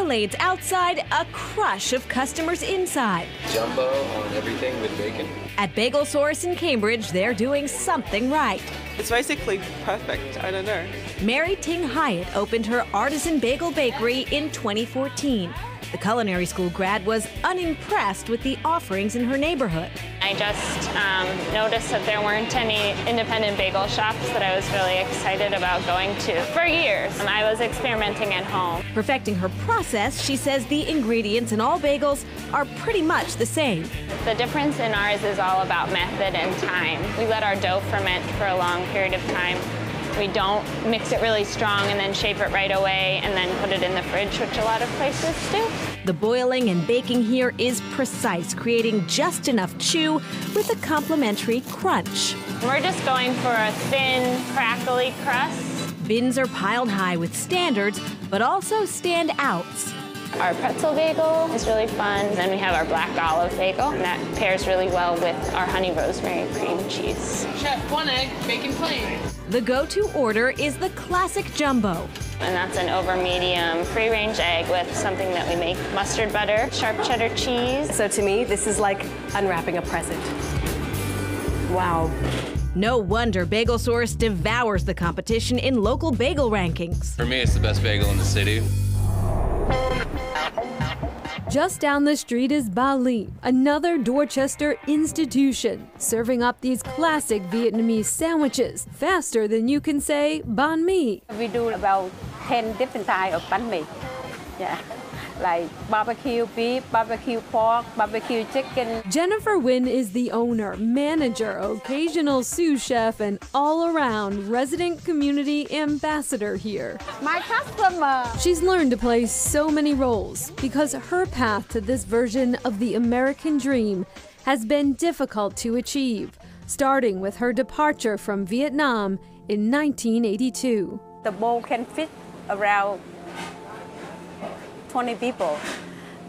accolades outside, a crush of customers inside. Jumbo on everything with bacon. At Bagel Source in Cambridge, they're doing something right. It's basically perfect. I don't know. Mary Ting Hyatt opened her artisan bagel bakery in 2014. The culinary school grad was unimpressed with the offerings in her neighborhood. I just noticed that there weren't any independent bagel shops that I was really excited about going to. For years, I was experimenting at home. Perfecting her process, she says the ingredients in all bagels are pretty much the same. The difference in ours is all about method and time. We let our dough ferment for a long period of time. We don't mix it really strong and then shape it right away and then put it in the fridge, which a lot of places do. The boiling and baking here is precise, creating just enough chew with a complimentary crunch. We're just going for a thin, crackly crust. Bins are piled high with standards, but also standouts. Our pretzel bagel is really fun. Then we have our black olive bagel, and that pairs really well with our honey rosemary cream cheese. Chef, 1 egg, bacon plain. The go-to order is the classic jumbo. And that's an over medium free-range egg with something that we make mustard butter, sharp cheddar cheese. So to me, this is like unwrapping a present. Wow. No wonder Bagel Source devours the competition in local bagel rankings. For me, it's the best bagel in the city. Just down the street is Ba Ly, another Dorchester institution, serving up these classic Vietnamese sandwiches faster than you can say banh mi. We do about 10 different types of banh mi. Yeah, like barbecue beef, barbecue pork, barbecue chicken. Jennifer Nguyen is the owner, manager, occasional sous chef, and all-around resident community ambassador here. My customer. She's learned to play so many roles because her path to this version of the American dream has been difficult to achieve, starting with her departure from Vietnam in 1982. The bowl can fit around 20 people,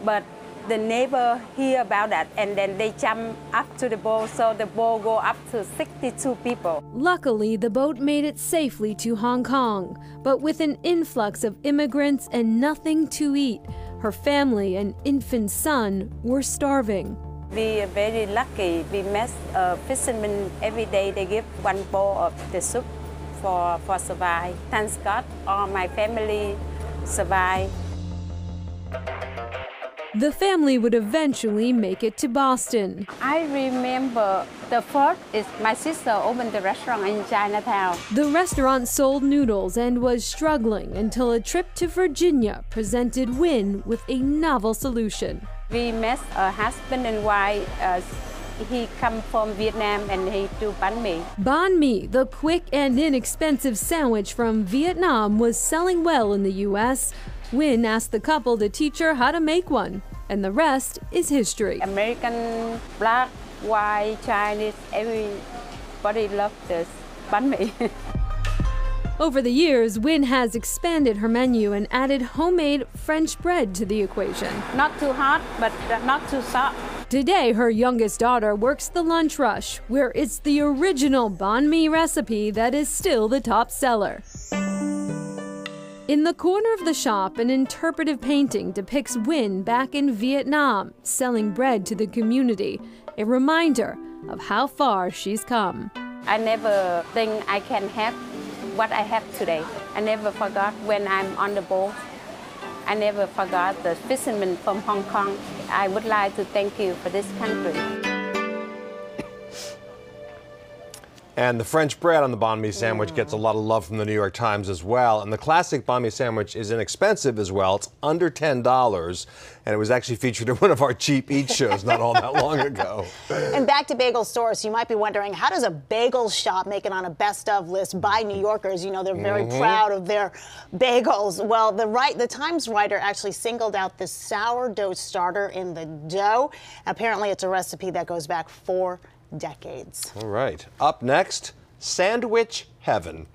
but the neighbor hear about that and then they jump up to the boat, so the boat go up to 62 people. Luckily, the boat made it safely to Hong Kong, but with an influx of immigrants and nothing to eat, her family and infant son were starving. We are very lucky. We met fishermen every day. They give 1 bowl of the soup for survive. Thanks God, all my family survive. The family would eventually make it to Boston. I remember the first is my sister opened the restaurant in Chinatown. The restaurant sold noodles and was struggling until a trip to Virginia presented Nguyen with a novel solution. We met a husband and wife. He come from Vietnam and he do banh mi. Banh mi, the quick and inexpensive sandwich from Vietnam, was selling well in the U.S. Nguyen asked the couple to teach her how to make one, and the rest is history. American, black, white, Chinese, everybody loves this banh mi. Over the years, Nguyen has expanded her menu and added homemade French bread to the equation. Not too hot, but not too soft. Today, her youngest daughter works the lunch rush, where it's the original banh mi recipe that is still the top seller. In the corner of the shop, an interpretive painting depicts Nguyen back in Vietnam, selling bread to the community, a reminder of how far she's come. I never think I can have what I have today. I never forgot when I'm on the boat. I never forgot the fishermen from Hong Kong. I would like to thank you for this country. And the French bread on the banh mi sandwich gets a lot of love from the New York Times as well. And the classic banh mi sandwich is inexpensive as well. It's under $10. And it was actually featured in one of our Cheap Eats shows not all that long ago. And back to Bagel Source, you might be wondering, how does a bagel shop make it on a best of list by New Yorkers? You know, they're very proud of their bagels. Well, the Times writer actually singled out this sourdough starter in the dough. Apparently, it's a recipe that goes back 4 decades. All right. Up next, Sandwich Heaven.